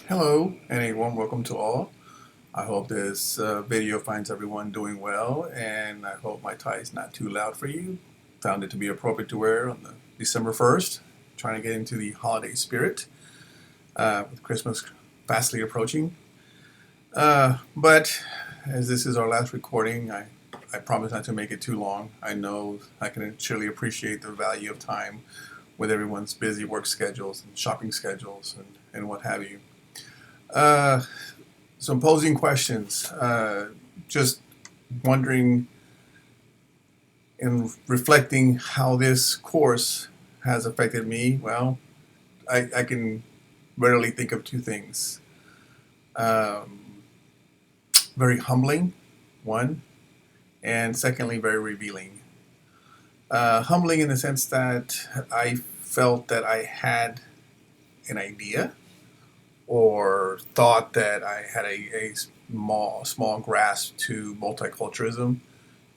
Hello and a warm welcome to all. I hope this video finds everyone doing well, and I hope my tie is not too loud for you. Found it to be appropriate to wear on the December 1st, trying to get into the holiday spirit with Christmas fastly approaching. But as this is our last recording, I promise not to make it too long. I know I can surely appreciate the value of time with everyone's busy work schedules and shopping schedules and what have you. Uh, some posing questions. Just wondering and reflecting how this course has affected me. Well, I can readily think of two things. Um, Very humbling, one, and secondly, very revealing. Humbling in the sense that I felt that I had an idea or thought that I had a small grasp to multiculturalism.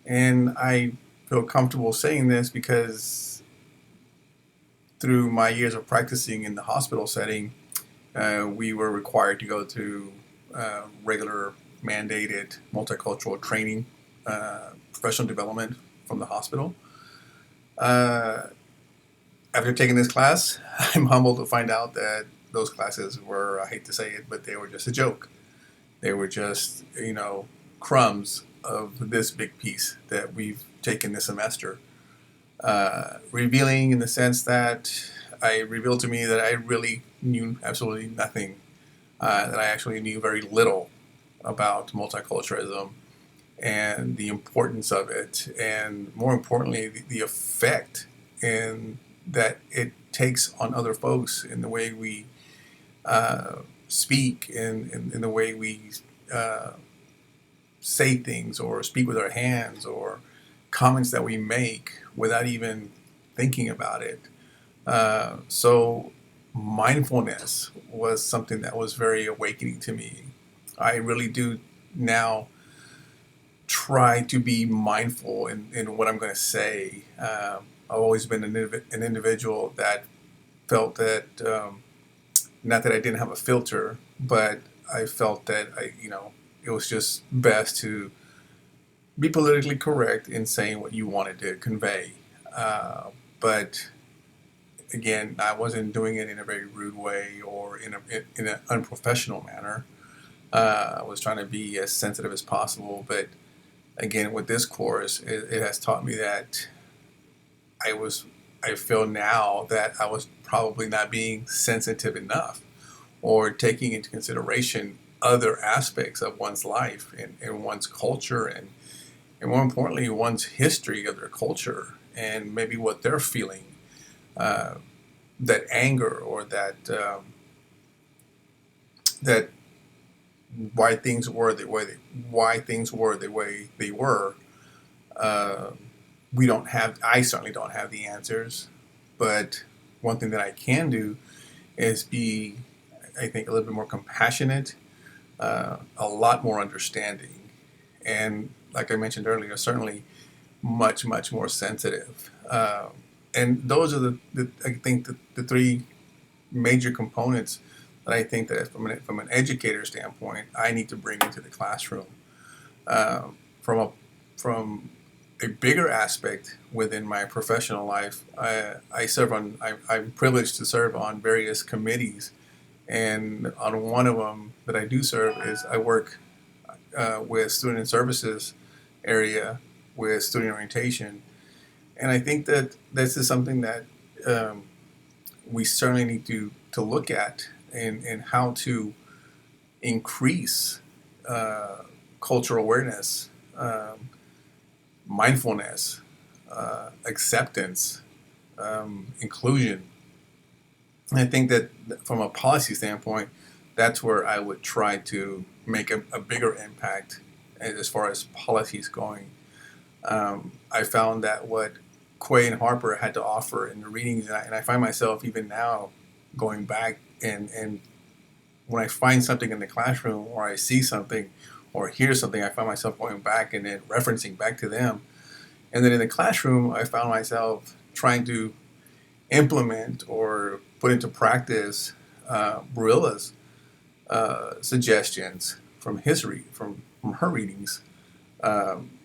And I feel comfortable saying this because through my years of practicing in the hospital setting, we were required to go through regular mandated multicultural training, professional development from the hospital. Uh, After taking this class, I'm humbled to find out that those classes were, I hate to say it, but they were just a joke. They were just, crumbs of this big piece that we've taken this semester. Revealing in the sense that I revealed to me that I really knew absolutely nothing, that I actually knew very little about multiculturalism and the importance of it, and more importantly, the effect and that it takes on other folks in the way we speak and in the way we uh, say things or speak with our hands or comments that we make without even thinking about it. So mindfulness was something that was very awakening to me. I really do now try to be mindful in what I'm going to say. I've always been an individual that felt that not that I didn't have a filter, but I felt that it was just best to be politically correct in saying what you wanted to convey. But again, I wasn't doing it in a very rude way or in an unprofessional manner. I was trying to be as sensitive as possible, but again, with this course, it has taught me that I was. I feel now that I was probably not being sensitive enough, or taking into consideration other aspects of one's life and one's culture and more importantly, one's history of their culture and maybe what they're feeling, uh, that anger or that why things were the way they were. Uh, we don't have. I certainly don't have the answers, but one thing that I can do is be, I think, a little bit more compassionate, a lot more understanding, and like I mentioned earlier, certainly much more sensitive. And those are I think the three major components that I think that from an educator standpoint, I need to bring into the classroom. From a bigger aspect within my professional life, I'm privileged to serve on various committees, and on one of them that I do serve is I work with student services area with student orientation, and I think that this is something that um, we certainly need to look at and how to increase cultural awareness, mindfulness, acceptance, inclusion. And I think that from a policy standpoint, that's where I would try to make a bigger impact as far as policies going. I found that what Quay and Harper had to offer in the readings, and I find myself even now going back and when I find something in the classroom or I see something or hear something, I find myself going back and then referencing back to them. And then in the classroom, I found myself trying to implement or put into practice Barilla's suggestions from from her readings.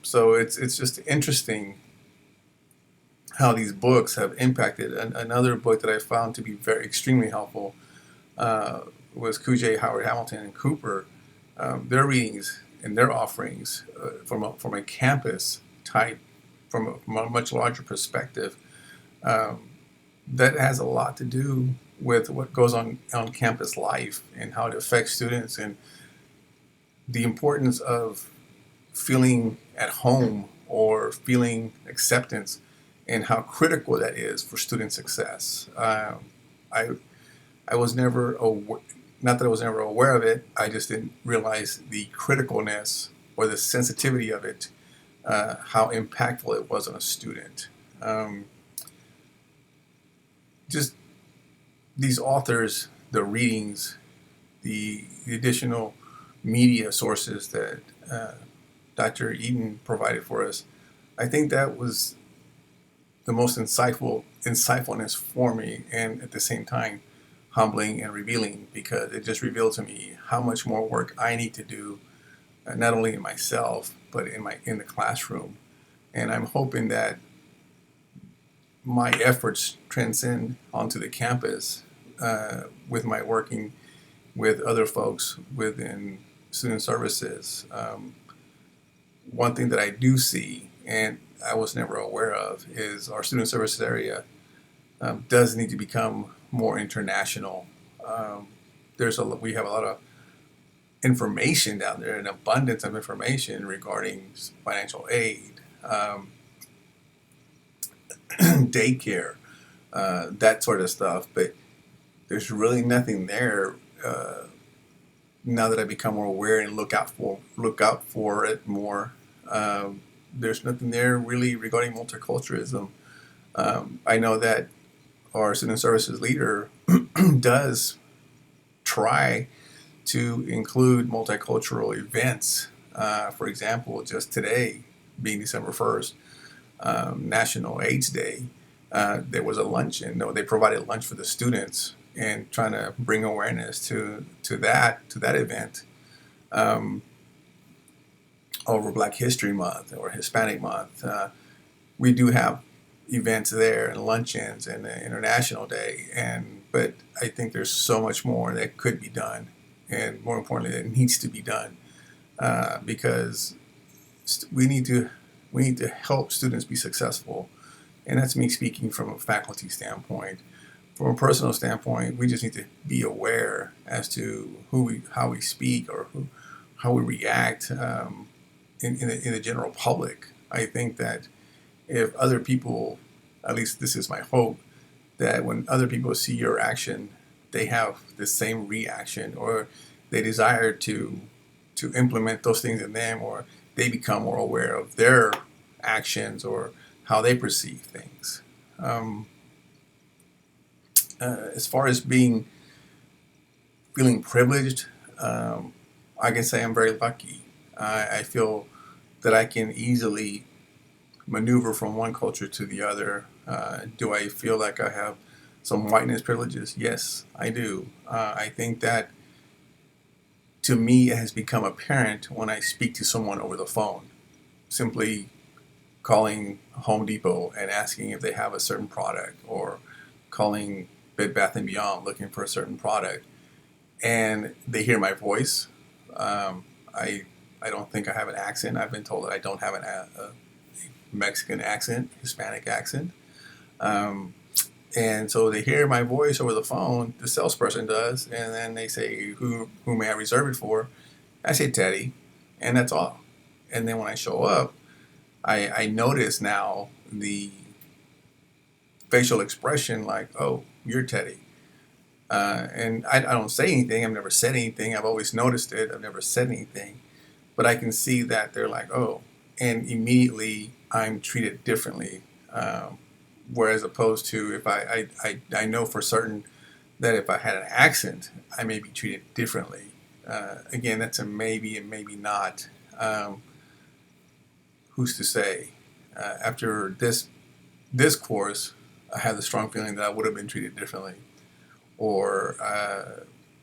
So it's just interesting how these books have impacted. Another book that I found to be very extremely helpful uh, was Cuj, Howard Hamilton, and Cooper. Their readings and their offerings from a campus type, from a much larger perspective. Um, that has a lot to do with what goes on campus life and how it affects students and the importance of feeling at home or feeling acceptance and how critical that is for student success. I I was never not that I was never aware of it. I just didn't realize the criticalness or the sensitivity of it, how impactful it was on a student. Um, just these authors, the readings, the additional media sources that Dr. Eden provided for us, I think that was the most insightfulness for me, and at the same time humbling and revealing, because it just revealed to me how much more work I need to do, not only in myself but in the classroom. And I'm hoping that my efforts transcend onto the campus with my working with other folks within student services. One thing that I do see, and I was never aware of, is our student services area does need to become more international. Um, we have a lot of information down there, an abundance of information regarding financial aid, daycare, that sort of stuff. But there's really nothing there now that I become more aware and look out for it more. There's nothing there really regarding multiculturalism. I know that our student services leader does try to include multicultural events. For example, just today, being December 1st, National AIDS Day, there was a luncheon. No, they provided lunch for the students and trying to bring awareness to that event over Black History Month or Hispanic Month. We do have events there and luncheons and the International Day, but I think there's so much more that could be done, and more importantly, that needs to be done because we need to help students be successful, and that's me speaking from a faculty standpoint. From a personal standpoint, we just need to be aware as to how we speak or how we react in the general public. I think that if other people, at least this is my hope, that when other people see your action, they have the same reaction, or they desire to implement those things in them, or they become more aware of their actions or how they perceive things. As far as feeling privileged, I can say I'm very lucky. I feel that I can easily maneuver from one culture to the other. Do I feel like I have some whiteness privileges? Yes, I do. I think that to me it has become apparent when I speak to someone over the phone, simply calling Home Depot and asking if they have a certain product, or calling Bed Bath and Beyond looking for a certain product, and they hear my voice. I don't think I have an accent. I've been told that I don't have a Mexican accent, Hispanic accent. Um, and so they hear my voice over the phone, the salesperson does, and then they say, who may I reserve it for? I say Teddy, and that's all. And then when I show up, I notice now the facial expression like, oh, you're Teddy. And I don't say anything. I've never said anything. I've always noticed it. I've never said anything. But I can see that they're like, oh, and immediately I'm treated differently. Whereas opposed to if I know for certain that if I had an accent, I may be treated differently. Again, that's a maybe and maybe not. Who's to say? After this course, I have the strong feeling that I would have been treated differently, or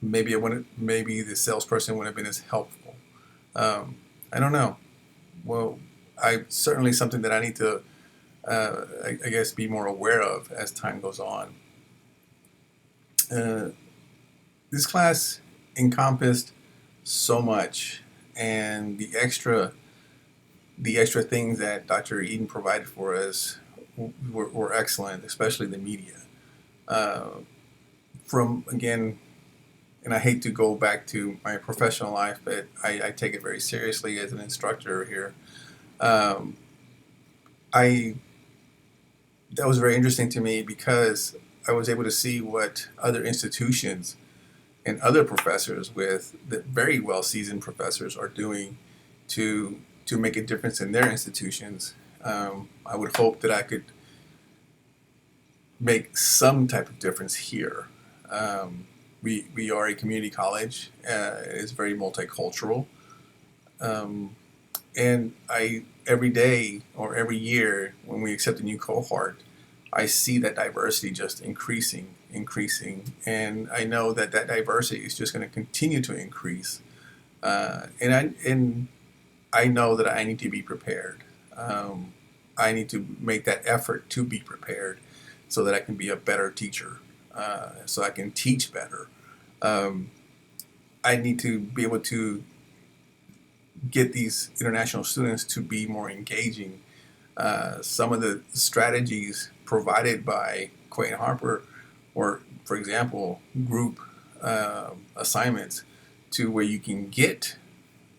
maybe it wouldn't. Maybe the salesperson wouldn't have been as helpful. I don't know. Well, I certainly something that I need to, I guess, be more aware of as time goes on. Uh, this class encompassed so much, and the extra things that Dr. Eden provided for us were excellent, especially the media. Uh, from again, and I hate to go back to my professional life, but I take it very seriously as an instructor here. Um, I That was very interesting to me because I was able to see what other institutions and other professors with the very well seasoned professors are doing to make a difference in their institutions. I would hope that I could make some type of difference here. We are a community college. It's very multicultural, um, and I every day or every year when we accept a new cohort, I see that diversity just increasing, and I know that that diversity is just going to continue to increase. And I know that I need to be prepared. I need to make that effort to be prepared so that I can be a better teacher, so I can teach better. Um, I need to be able to get these international students to be more engaging. Some of the strategies provided by Quay and Harper were, for example, group assignments to where you can get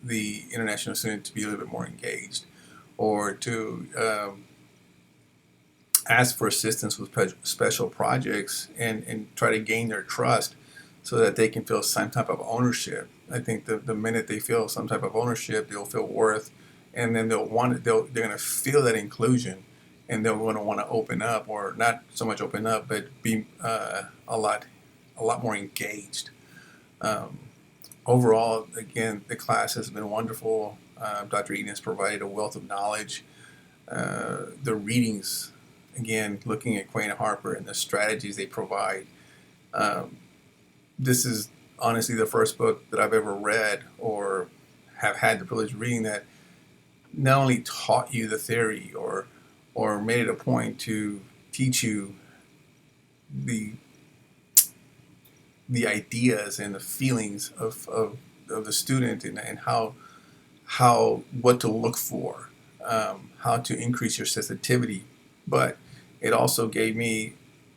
the international student to be a little bit more engaged, or to ask for assistance with special projects and try to gain their trust so that they can feel some type of ownership. I think the minute they feel some type of ownership, they'll feel worth, and then they're going to feel that inclusion, and they're going to want to open up, or not so much open up, but be a lot more engaged. Um, Overall, again, the class has been wonderful. Dr. Eden has provided a wealth of knowledge. The readings, again, looking at Quay and Harper and the strategies they provide. Um, this is honestly the first book that I've ever read or have had the privilege of reading that not only taught you the theory or made it a point to teach you the the ideas and the feelings of the student, and how what to look for, how to increase your sensitivity, but it also gave me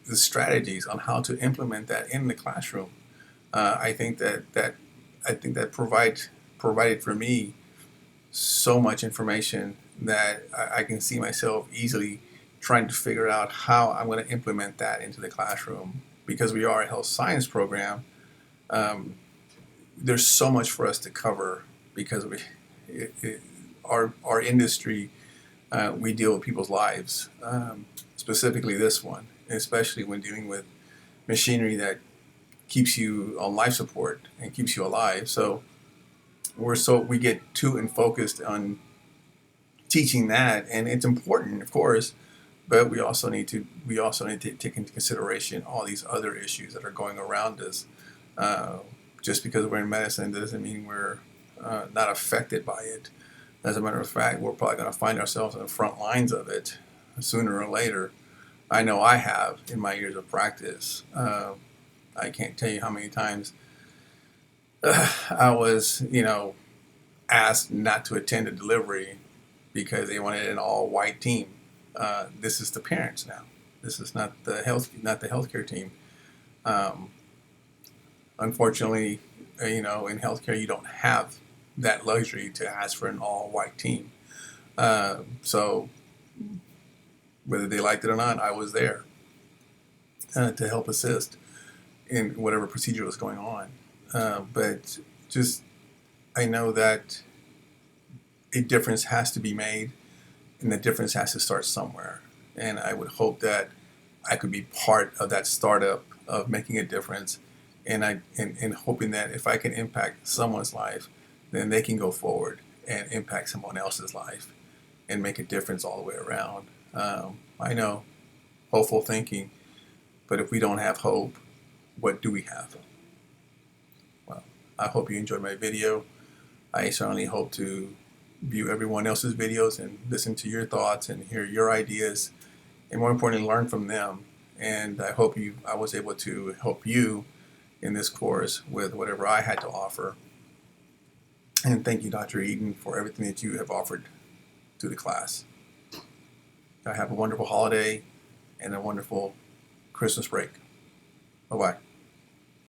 the strategies on how to implement that in the classroom. I think that provided for me so much information that I can see myself easily trying to figure out how I'm going to implement that into the classroom. Because we are a health science program, um, there's so much for us to cover because our industry, we deal with people's lives, specifically this one, especially when dealing with machinery that keeps you on life support and keeps you alive. So we get too focused on teaching that, and it's important, of course, but we also need to take into consideration all these other issues that are going around us. Uh, just because we're in medicine doesn't mean we're not affected by it. As a matter of fact, we're probably going to find ourselves in the front lines of it sooner or later. I know I have in my years of practice. I can't tell you how many times I was, asked not to attend a delivery because they wanted an all-white team. This is the parents now. This is not the healthcare team. Um, Unfortunately, in healthcare, you don't have that luxury to ask for an all-white team. So whether they liked it or not, I was there to help assist in whatever procedure was going on. But just I know that a difference has to be made, and the difference has to start somewhere. And I would hope that I could be part of that startup of making a difference, and hoping that if I can impact someone's life, then they can go forward and impact someone else's life and make a difference all the way around. I know, hopeful thinking, but if we don't have hope, what do we have? I hope you enjoyed my video. I certainly hope to view everyone else's videos and listen to your thoughts and hear your ideas, and more importantly, learn from them. And I hope I was able to help you in this course with whatever I had to offer. And thank you, Dr. Eden, for everything that you have offered to the class. I have a wonderful holiday and a wonderful Christmas break. Bye-bye.